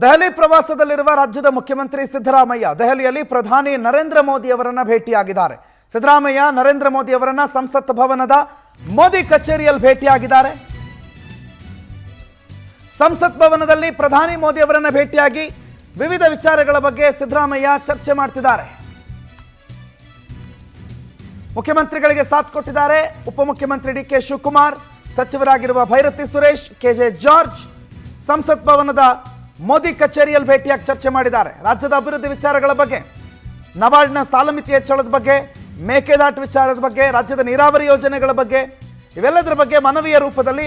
ದೆಹಲಿ ಪ್ರವಾಸದಲ್ಲಿರುವ ರಾಜ್ಯದ ಮುಖ್ಯಮಂತ್ರಿ ಸಿದ್ದರಾಮಯ್ಯ ದೆಹಲಿಯಲ್ಲಿ ಪ್ರಧಾನಿ ನರೇಂದ್ರ ಮೋದಿ ಅವರನ್ನು ಭೇಟಿಯಾಗಿದ್ದಾರೆ. ಸಿದ್ದರಾಮಯ್ಯ ನರೇಂದ್ರ ಮೋದಿ ಅವರನ್ನು ಸಂಸತ್ ಭವನದ ಮೋದಿ ಕಚೇರಿಯಲ್ಲಿ ಭೇಟಿಯಾಗಿದ್ದಾರೆ. ಸಂಸತ್ ಭವನದಲ್ಲಿ ಪ್ರಧಾನಿ ಮೋದಿ ಅವರನ್ನು ಭೇಟಿಯಾಗಿ ವಿವಿಧ ವಿಚಾರಗಳ ಬಗ್ಗೆ ಸಿದ್ದರಾಮಯ್ಯ ಚರ್ಚೆ ಮಾಡ್ತಿದ್ದಾರೆ. ಮುಖ್ಯಮಂತ್ರಿಗಳಿಗೆ ಸಾಥ್ ಕೊಟ್ಟಿದ್ದಾರೆ. ಉಪಮುಖ್ಯಮಂತ್ರಿ ಡಿ ಕೆ ಶಿವಕುಮಾರ್, ಸಚಿವರಾಗಿರುವ ಭೈರತಿ ಸುರೇಶ್, ಕೆಜೆ ಜಾರ್ಜ್ ಸಂಸತ್ ಭವನದ ಮೋದಿ ಕಚೇರಿಯಲ್ಲಿ ಭೇಟಿಯಾಗಿ ಚರ್ಚೆ ಮಾಡಿದ್ದಾರೆ. ರಾಜ್ಯದ ಅಭಿವೃದ್ಧಿ ವಿಚಾರಗಳ ಬಗ್ಗೆ, ನಬಾರ್ಡ್ನ ಸಾಲ ಮಿತಿ ಹೆಚ್ಚಳದ ಬಗ್ಗೆ, ಮೇಕೆದಾಟು ವಿಚಾರದ ಬಗ್ಗೆ, ರಾಜ್ಯದ ನೀರಾವರಿ ಯೋಜನೆಗಳ ಬಗ್ಗೆ, ಇವೆಲ್ಲದರ ಬಗ್ಗೆ ಮನವಿಯ ರೂಪದಲ್ಲಿ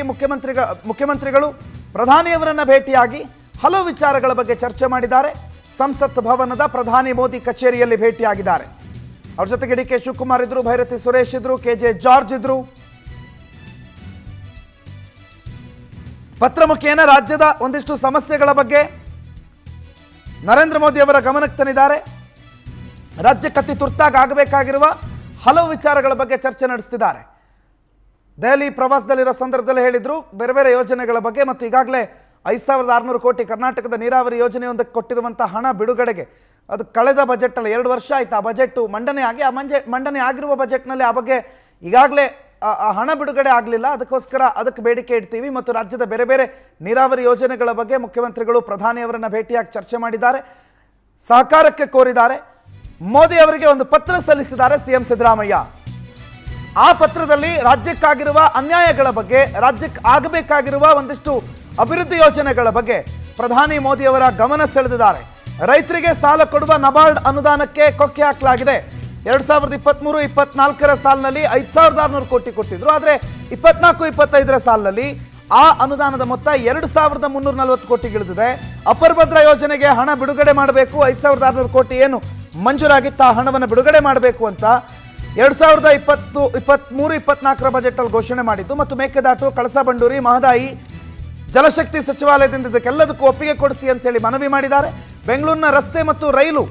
ಮುಖ್ಯಮಂತ್ರಿಗಳು ಪ್ರಧಾನಿಯವರನ್ನ ಭೇಟಿಯಾಗಿ ಹಲವು ವಿಚಾರಗಳ ಬಗ್ಗೆ ಚರ್ಚೆ ಮಾಡಿದ್ದಾರೆ. ಸಂಸತ್ ಭವನದ ಪ್ರಧಾನಿ ಮೋದಿ ಕಚೇರಿಯಲ್ಲಿ ಭೇಟಿಯಾಗಿದ್ದಾರೆ. ಅವ್ರ ಜೊತೆಗೆ ಡಿ ಕೆ ಶಿವಕುಮಾರ್ ಇದ್ರು, ಭೈರತಿ ಸುರೇಶ್ ಇದ್ರು, ಕೆಜೆ ಜಾರ್ಜ್ ಇದ್ರು. ಪತ್ರ ಮುಖೇನ ರಾಜ್ಯದ ಒಂದಿಷ್ಟು ಸಮಸ್ಯೆಗಳ ಬಗ್ಗೆ ನರೇಂದ್ರ ಮೋದಿ ಅವರ ಗಮನಕ್ಕೆ ತಂದಿದ್ದಾರೆ. ರಾಜ್ಯಕ್ಕೆ ಅತಿ ತುರ್ತಾಗಿ ಆಗಬೇಕಾಗಿರುವ ಹಲವು ವಿಚಾರಗಳ ಬಗ್ಗೆ ಚರ್ಚೆ ನಡೆಸ್ತಿದ್ದಾರೆ. ದೆಹಲಿ ಪ್ರವಾಸದಲ್ಲಿರೋ ಸಂದರ್ಭದಲ್ಲಿ ಹೇಳಿದ್ರು ಬೇರೆ ಬೇರೆ ಯೋಜನೆಗಳ ಬಗ್ಗೆ ಮತ್ತು ಈಗಾಗಲೇ 5,600 ಕೋಟಿ ಕರ್ನಾಟಕದ ನೀರಾವರಿ ಯೋಜನೆಯೊಂದಕ್ಕೆ ಕೊಟ್ಟಿರುವಂಥ ಹಣ ಬಿಡುಗಡೆಗೆ ಅದು ಕಳೆದ ಬಜೆಟಲ್ಲಿ 2 ವರ್ಷ ಆಯಿತು ಆ ಬಜೆಟ್ ಮಂಡನೆ ಆಗಿ. ಆ ಮಂಡನೆ ಆಗಿರುವ ಬಜೆಟ್ನಲ್ಲಿ ಆ ಬಗ್ಗೆ ಈಗಾಗಲೇ ಹಣ ಬಿಡುಗಡೆ ಆಗಲಿಲ್ಲ. ಅದಕ್ಕೋಸ್ಕರ ಅದಕ್ಕೆ ಬೇಡಿಕೆ ಇಡ್ತೀವಿ ಮತ್ತು ರಾಜ್ಯದ ಬೇರೆ ಬೇರೆ ನೀರಾವರಿ ಯೋಜನೆಗಳ ಬಗ್ಗೆ ಮುಖ್ಯಮಂತ್ರಿಗಳು ಪ್ರಧಾನಿಯವರನ್ನು ಭೇಟಿಯಾಗಿ ಚರ್ಚೆ ಮಾಡಿದ್ದಾರೆ, ಸಹಕಾರಕ್ಕೆ ಕೋರಿದ್ದಾರೆ. ಮೋದಿ ಅವರಿಗೆ ಒಂದು ಪತ್ರ ಸಲ್ಲಿಸಿದ್ದಾರೆ ಸಿಎಂ ಸಿದ್ದರಾಮಯ್ಯ. ಆ ಪತ್ರದಲ್ಲಿ ರಾಜ್ಯಕ್ಕಾಗಿರುವ ಅನ್ಯಾಯಗಳ ಬಗ್ಗೆ, ರಾಜ್ಯಕ್ಕೆ ಆಗಬೇಕಾಗಿರುವ ಒಂದಿಷ್ಟು ಅಭಿವೃದ್ಧಿ ಯೋಜನೆಗಳ ಬಗ್ಗೆ ಪ್ರಧಾನಿ ಮೋದಿ ಅವರ ಗಮನ ಸೆಳೆದಿದ್ದಾರೆ. ರೈತರಿಗೆ ಸಾಲ ಕೊಡುವ ನಬಾರ್ಡ್ ಅನುದಾನಕ್ಕೆ ಕೊಕ್ಕೆ ಹಾಕಲಾಗಿದೆ. 2023-24 ಸಾಲಿನಲ್ಲಿ 5,600 ಕೋಟಿ ಕೊಟ್ಟಿದ್ರು. ಆದರೆ 24-25 ಸಾಲಿನಲ್ಲಿ ಆ ಅನುದಾನದ ಮೊತ್ತ 2,340 ಕೋಟಿಗೆ ಇಳಿದಿದೆ. ಅಪರ್ ಭದ್ರಾ ಯೋಜನೆಗೆ ಹಣ ಬಿಡುಗಡೆ ಮಾಡಬೇಕು. 5,600 ಕೋಟಿ ಏನು ಮಂಜೂರಾಗಿತ್ತು ಆ ಹಣವನ್ನು ಬಿಡುಗಡೆ ಮಾಡಬೇಕು ಅಂತ 2023-24 ಬಜೆಟಲ್ಲಿ ಘೋಷಣೆ ಮಾಡಿದ್ದು. ಮತ್ತು ಮೇಕೆದಾಟು, ಕಳಸಾ ಬಂಡೂರಿ, ಮಹದಾಯಿ, ಜಲಶಕ್ತಿ ಸಚಿವಾಲಯದಿಂದ ಇದಕ್ಕೆಲ್ಲದಕ್ಕೂ ಒಪ್ಪಿಗೆ ಕೊಡಿಸಿ ಅಂತ ಹೇಳಿ ಮನವಿ ಮಾಡಿದ್ದಾರೆ. ಬೆಂಗಳೂರಿನ ರಸ್ತೆ ಮತ್ತು ರೈಲು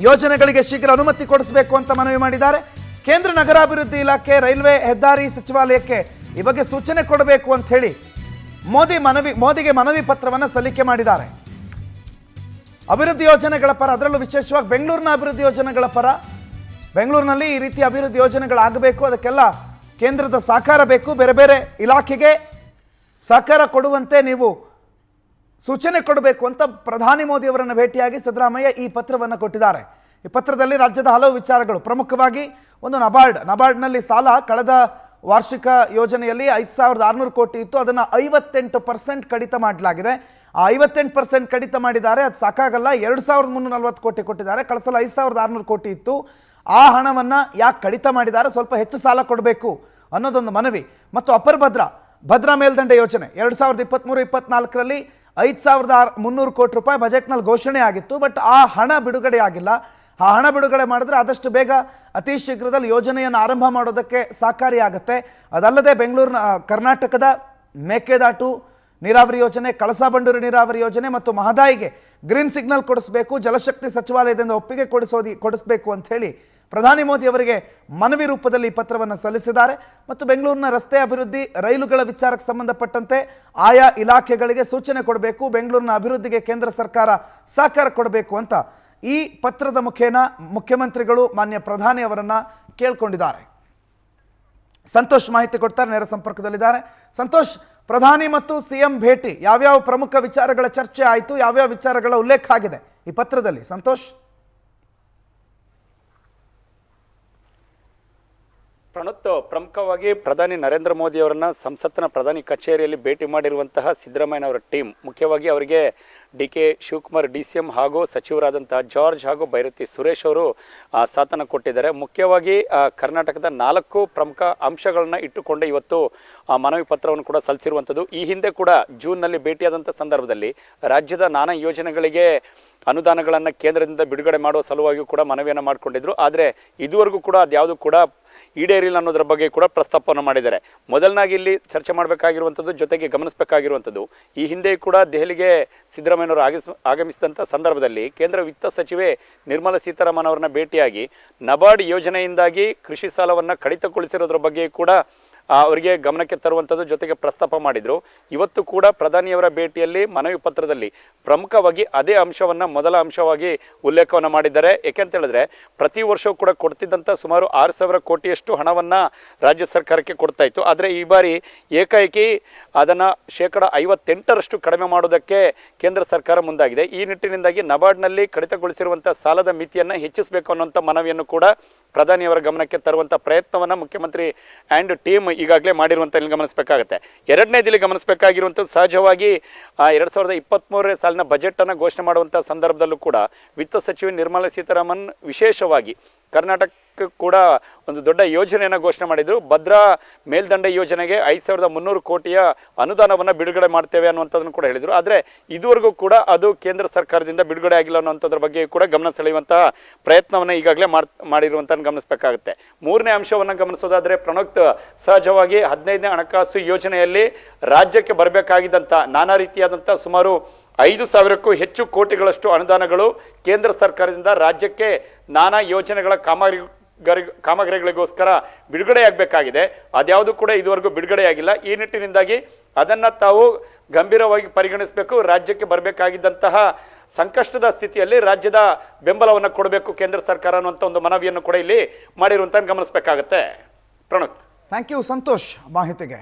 ಯೋಜನೆಗಳಿಗೆ ಶೀಘ್ರ ಅನುಮತಿ ಕೊಡಿಸಬೇಕು ಅಂತ ಮನವಿ ಮಾಡಿದ್ದಾರೆ. ಕೇಂದ್ರ ನಗರಾಭಿವೃದ್ಧಿ ಇಲಾಖೆ, ರೈಲ್ವೆ, ಹೆದ್ದಾರಿ ಸಚಿವಾಲಯಕ್ಕೆ ಈ ಬಗ್ಗೆ ಸೂಚನೆ ಕೊಡಬೇಕು ಅಂತ ಹೇಳಿ ಮೋದಿಗೆ ಮನವಿ ಪತ್ರವನ್ನು ಸಲ್ಲಿಕೆ ಮಾಡಿದ್ದಾರೆ. ಅಭಿವೃದ್ಧಿ ಯೋಜನೆಗಳ ಪರ, ಅದರಲ್ಲೂ ವಿಶೇಷವಾಗಿ ಬೆಂಗಳೂರಿನ ಅಭಿವೃದ್ಧಿ ಯೋಜನೆಗಳ ಪರ. ಬೆಂಗಳೂರಿನಲ್ಲಿ ಈ ರೀತಿ ಅಭಿವೃದ್ಧಿ ಯೋಜನೆಗಳಾಗಬೇಕು, ಅದಕ್ಕೆಲ್ಲ ಕೇಂದ್ರದ ಸಹಕಾರ ಬೇಕು. ಬೇರೆ ಬೇರೆ ಇಲಾಖೆಗೆ ಸಹಕಾರ ಕೊಡುವಂತೆ ನೀವು ಸೂಚನೆ ಕೊಡಬೇಕು ಅಂತ ಪ್ರಧಾನಿ ಮೋದಿ ಅವರನ್ನು ಭೇಟಿಯಾಗಿ ಸಿದ್ದರಾಮಯ್ಯ ಈ ಪತ್ರವನ್ನು ಕೊಟ್ಟಿದ್ದಾರೆ. ಈ ಪತ್ರದಲ್ಲಿ ರಾಜ್ಯದ ಹಲವು ವಿಚಾರಗಳು, ಪ್ರಮುಖವಾಗಿ ಒಂದು ನಬಾರ್ಡ್ನಲ್ಲಿ ಸಾಲ ಕಳೆದ ವಾರ್ಷಿಕ ಯೋಜನೆಯಲ್ಲಿ 5,600 ಕೋಟಿ ಇತ್ತು. ಅದನ್ನು 58% ಕಡಿತ ಮಾಡಲಾಗಿದೆ. ಆ 58% ಕಡಿತ ಮಾಡಿದ್ದಾರೆ. ಅದು ಸಾಕಾಗಲ್ಲ. 2,340 ಕೋಟಿ ಕೊಟ್ಟಿದ್ದಾರೆ. ಕಳಿಸಲು 5,600 ಕೋಟಿ ಇತ್ತು. ಆ ಹಣವನ್ನು ಯಾಕೆ ಕಡಿತ ಮಾಡಿದ್ದಾರೆ, ಸ್ವಲ್ಪ ಹೆಚ್ಚು ಸಾಲ ಕೊಡಬೇಕು ಅನ್ನೋದೊಂದು ಮನವಿ. ಮತ್ತು ಅಪರ್ ಭದ್ರಾ ಮೇಲ್ದಂಡೆ ಯೋಜನೆ 2023-24ರಲ್ಲಿ 5,300 ಕೋಟಿ ರೂಪಾಯಿ ಬಜೆಟ್ನಲ್ಲಿ ಘೋಷಣೆ ಆಗಿತ್ತು. ಬಟ್ ಆ ಹಣ ಬಿಡುಗಡೆ ಆಗಿಲ್ಲ. ಆ ಹಣ ಬಿಡುಗಡೆ ಮಾಡಿದ್ರೆ ಆದಷ್ಟು ಬೇಗ ಅತಿ ಶೀಘ್ರದಲ್ಲಿ ಯೋಜನೆಯನ್ನು ಆರಂಭ ಮಾಡೋದಕ್ಕೆ ಸಹಕಾರಿಯಾಗುತ್ತೆ. ಅದಲ್ಲದೆ ಕರ್ನಾಟಕದ ಮೇಕೆದಾಟು ನೀರಾವರಿ ಯೋಜನೆ, ಕಳಸಾ ಬಂಡೂರಿ ನೀರಾವರಿ ಯೋಜನೆ ಮತ್ತು ಮಹದಾಯಿಗೆ ಗ್ರೀನ್ ಸಿಗ್ನಲ್ ಕೊಡಿಸಬೇಕು, ಜಲಶಕ್ತಿ ಸಚಿವಾಲಯದಿಂದ ಒಪ್ಪಿಗೆ ಕೊಡಿಸಬೇಕು ಅಂತ ಹೇಳಿ ಪ್ರಧಾನಿ ಮೋದಿ ಅವರಿಗೆ ಮನವಿ ರೂಪದಲ್ಲಿ ಈ ಪತ್ರವನ್ನು ಸಲ್ಲಿಸಿದ್ದಾರೆ. ಮತ್ತು ಬೆಂಗಳೂರಿನ ರಸ್ತೆ ಅಭಿವೃದ್ಧಿ, ರೈಲುಗಳ ವಿಚಾರಕ್ಕೆ ಸಂಬಂಧಪಟ್ಟಂತೆ ಆಯಾ ಇಲಾಖೆಗಳಿಗೆ ಸೂಚನೆ ಕೊಡಬೇಕು, ಬೆಂಗಳೂರಿನ ಅಭಿವೃದ್ಧಿಗೆ ಕೇಂದ್ರ ಸರ್ಕಾರ ಸಹಕಾರ ಕೊಡಬೇಕು ಅಂತ ಈ ಪತ್ರದ ಮುಖೇನ ಮುಖ್ಯಮಂತ್ರಿಗಳು ಮಾನ್ಯ ಪ್ರಧಾನಿ ಅವರನ್ನು ಕೇಳ್ಕೊಂಡಿದ್ದಾರೆ. ಸಂತೋಷ್ ಮಾಹಿತಿ ಕೊಡ್ತಾರೆ, ನೇರ ಸಂಪರ್ಕದಲ್ಲಿದ್ದಾರೆ. ಸಂತೋಷ್, ಪ್ರಧಾನಿ ಮತ್ತು ಸಿಎಂ ಭೇಟಿ, ಯಾವ್ಯಾವ ಪ್ರಮುಖ ವಿಚಾರಗಳ ಚರ್ಚೆ ಆಯಿತು, ಯಾವ್ಯಾವ ವಿಚಾರಗಳ ಉಲ್ಲೇಖ ಆಗಿದೆ ಈ ಪತ್ರದಲ್ಲಿ? ಸಂತೋಷ್. ಪ್ರಣತ್, ಪ್ರಮುಖವಾಗಿ ಪ್ರಧಾನಿ ನರೇಂದ್ರ ಮೋದಿ ಅವರನ್ನ ಸಂಸತ್ತಿನ ಪ್ರಧಾನಿ ಕಚೇರಿಯಲ್ಲಿ ಭೇಟಿ ಮಾಡಿರುವಂತಹ ಸಿದ್ದರಾಮಯ್ಯನವರ ಟೀಮ್, ಮುಖ್ಯವಾಗಿ ಅವರಿಗೆ ಡಿ ಕೆ ಶಿವಕುಮಾರ್ DCM ಹಾಗೂ ಸಚಿವರಾದಂತಹ ಜಾರ್ಜ್ ಹಾಗೂ ಭೈರತಿ ಸುರೇಶ್ ಅವರು ಸಾಥನ್ನು ಕೊಟ್ಟಿದ್ದಾರೆ. ಮುಖ್ಯವಾಗಿ ಕರ್ನಾಟಕದ 4 ಪ್ರಮುಖ ಅಂಶಗಳನ್ನ ಇಟ್ಟುಕೊಂಡು ಇವತ್ತು ಮನವಿ ಪತ್ರವನ್ನು ಕೂಡ ಸಲ್ಲಿಸಿರುವಂಥದ್ದು. ಈ ಹಿಂದೆ ಕೂಡ ಜೂನ್ನಲ್ಲಿ ಭೇಟಿಯಾದಂಥ ಸಂದರ್ಭದಲ್ಲಿ ರಾಜ್ಯದ ನಾನಾ ಯೋಜನೆಗಳಿಗೆ ಅನುದಾನಗಳನ್ನು ಕೇಂದ್ರದಿಂದ ಬಿಡುಗಡೆ ಮಾಡುವ ಸಲುವಾಗಿಯೂ ಕೂಡ ಮನವಿಯನ್ನು ಮಾಡಿಕೊಂಡಿದ್ರು. ಆದರೆ ಇದುವರೆಗೂ ಕೂಡ ಅದ್ಯಾವುದು ಕೂಡ ಈಡೇರಿಲ್ಲ ಅನ್ನೋದ್ರ ಬಗ್ಗೆ ಕೂಡ ಪ್ರಸ್ತಾಪವನ್ನು ಮಾಡಿದ್ದಾರೆ. ಮೊದಲನಾಗಿ ಇಲ್ಲಿ ಚರ್ಚೆ ಮಾಡಬೇಕಾಗಿರುವಂಥದ್ದು, ಜೊತೆಗೆ ಗಮನಿಸಬೇಕಾಗಿರುವಂಥದ್ದು, ಈ ಹಿಂದೆ ಕೂಡ ದೆಹಲಿಗೆ ಸಿದ್ದರಾಮಯ್ಯನವರು ಆಗಮಿಸಿದಂಥ ಸಂದರ್ಭದಲ್ಲಿ ಕೇಂದ್ರ ವಿತ್ತ ಸಚಿವೆ ನಿರ್ಮಲಾ ಸೀತಾರಾಮನ್ ಅವರನ್ನ ಭೇಟಿಯಾಗಿ ನಬಾರ್ಡ್ ಯೋಜನೆಯಿಂದಾಗಿ ಕೃಷಿ ಸಾಲವನ್ನು ಕಡಿತಗೊಳಿಸಿರೋದ್ರ ಬಗ್ಗೆ ಕೂಡ ಅವರಿಗೆ ಗಮನಕ್ಕೆ ತರುವಂಥದ್ದು ಜೊತೆಗೆ ಪ್ರಸ್ತಾಪ ಮಾಡಿದ್ರು. ಇವತ್ತು ಕೂಡ ಪ್ರಧಾನಿಯವರ ಭೇಟಿಯಲ್ಲಿ ಮನವಿ ಪತ್ರದಲ್ಲಿ ಪ್ರಮುಖವಾಗಿ ಅದೇ ಅಂಶವನ್ನ ಮೊದಲ ಅಂಶವಾಗಿ ಉಲ್ಲೇಖವನ್ನು ಮಾಡಿದ್ದಾರೆ. ಯಾಕೆಂತ ಹೇಳಿದ್ರೆ ಪ್ರತಿ ವರ್ಷವೂ ಕೂಡ ಕೊಡ್ತಿದ್ದಂಥ ಸುಮಾರು 6,000 ಕೋಟಿಯಷ್ಟು ಹಣವನ್ನ ರಾಜ್ಯ ಸರ್ಕಾರಕ್ಕೆ ಕೊಡ್ತಾ ಇತ್ತು. ಆದರೆ ಈ ಬಾರಿ ಏಕಾಏಕಿ ಅದನ್ನ 58% ಕಡಿಮೆ ಮಾಡೋದಕ್ಕೆ ಕೇಂದ್ರ ಸರ್ಕಾರ ಮುಂದಾಗಿದೆ. ಈ ನಿಟ್ಟಿನಿಂದಾಗಿ ನಬಾರ್ಡ್ನಲ್ಲಿ ಕಡಿತಗೊಳಿಸಿರುವಂತಹ ಸಾಲದ ಮಿತಿಯನ್ನು ಹೆಚ್ಚಿಸಬೇಕು ಅನ್ನುವಂಥ ಮನವಿಯನ್ನು ಕೂಡ ಪ್ರಧಾನಿಯವರ ಗಮನಕ್ಕೆ ತರುವಂಥ ಪ್ರಯತ್ನವನ್ನು ಮುಖ್ಯಮಂತ್ರಿ ಆ್ಯಂಡ್ ಟೀಮ್ ಈಗಾಗಲೇ ಮಾಡಿರುವಂಥ ಇಲ್ಲಿ ಗಮನಿಸಬೇಕಾಗುತ್ತೆ. ಎರಡನೇದಿಲ್ಲಿ ಗಮನಿಸಬೇಕಾಗಿರುವಂಥದ್ದು ಸಹಜವಾಗಿ 2023ನೇ ಸಾಲಿನ ಬಜೆಟನ್ನು ಘೋಷಣೆ ಮಾಡುವಂಥ ಸಂದರ್ಭದಲ್ಲೂ ಕೂಡ ವಿತ್ತ ಸಚಿವೆ ನಿರ್ಮಲಾ ಸೀತಾರಾಮನ್ ವಿಶೇಷವಾಗಿ ಕರ್ನಾಟಕ ಕೂಡ ಒಂದು ದೊಡ್ಡ ಯೋಜನೆಯನ್ನು ಘೋಷಣೆ ಮಾಡಿದ್ರು. ಭದ್ರಾ ಮೇಲ್ದಂಡೆ ಯೋಜನೆಗೆ 5,300 ಕೋಟಿಯ ಅನುದಾನವನ್ನು ಬಿಡುಗಡೆ ಮಾಡ್ತೇವೆ ಅನ್ನುವಂಥದ್ದನ್ನು ಕೂಡ ಹೇಳಿದರು. ಆದರೆ ಇದುವರೆಗೂ ಕೂಡ ಅದು ಕೇಂದ್ರ ಸರ್ಕಾರದಿಂದ ಬಿಡುಗಡೆ ಆಗಿಲ್ಲ ಅನ್ನುವಂಥದ್ರ ಬಗ್ಗೆ ಕೂಡ ಗಮನ ಸೆಳೆಯುವಂತಹ ಪ್ರಯತ್ನವನ್ನು ಈಗಾಗಲೇ ಮಾಡಿರುವಂಥ ಗಮನಿಸಬೇಕಾಗುತ್ತೆ. ಮೂರನೇ ಅಂಶವನ್ನು ಗಮನಿಸೋದಾದ್ರೆ ಪ್ರಣೋತ್, ಸಹಜವಾಗಿ 15ನೇ ಹಣಕಾಸು ಯೋಜನೆಯಲ್ಲಿ ರಾಜ್ಯಕ್ಕೆ ಬರಬೇಕಾಗಿದ್ದಂಥ ನಾನಾ ರೀತಿಯಾದಂಥ ಸುಮಾರು 5,000ಕ್ಕೂ ಹೆಚ್ಚು ಕೋಟಿಗಳಷ್ಟು ಅನುದಾನಗಳು ಕೇಂದ್ರ ಸರ್ಕಾರದಿಂದ ರಾಜ್ಯಕ್ಕೆ ನಾನಾ ಯೋಜನೆಗಳ ಕಾಮಗಾರಿಗಳಿಗೋಸ್ಕರ ಬಿಡುಗಡೆಯಾಗಬೇಕಾಗಿದೆ. ಅದ್ಯಾವುದು ಕೂಡ ಇದುವರೆಗೂ ಬಿಡುಗಡೆಯಾಗಿಲ್ಲ. ಈ ನಿಟ್ಟಿನಿಂದಾಗಿ ಅದನ್ನು ತಾವು ಗಂಭೀರವಾಗಿ ಪರಿಗಣಿಸಬೇಕು. ರಾಜ್ಯಕ್ಕೆ ಬರಬೇಕಾಗಿದ್ದಂತಹ ಸಂಕಷ್ಟದ ಸ್ಥಿತಿಯಲ್ಲಿ ರಾಜ್ಯದ ಬೆಂಬಲವನ್ನು ಕೊಡಬೇಕು ಕೇಂದ್ರ ಸರ್ಕಾರ ಅನ್ನುವಂಥ ಒಂದು ಮನವಿಯನ್ನು ಕೂಡ ಇಲ್ಲಿ ಮಾಡಿರುವಂತ ಗಮನಿಸಬೇಕಾಗತ್ತೆ. ಪ್ರಣೋತ್, ಥ್ಯಾಂಕ್ ಯು ಸಂತೋಷ್ ಮಾಹಿತಿಗೆ.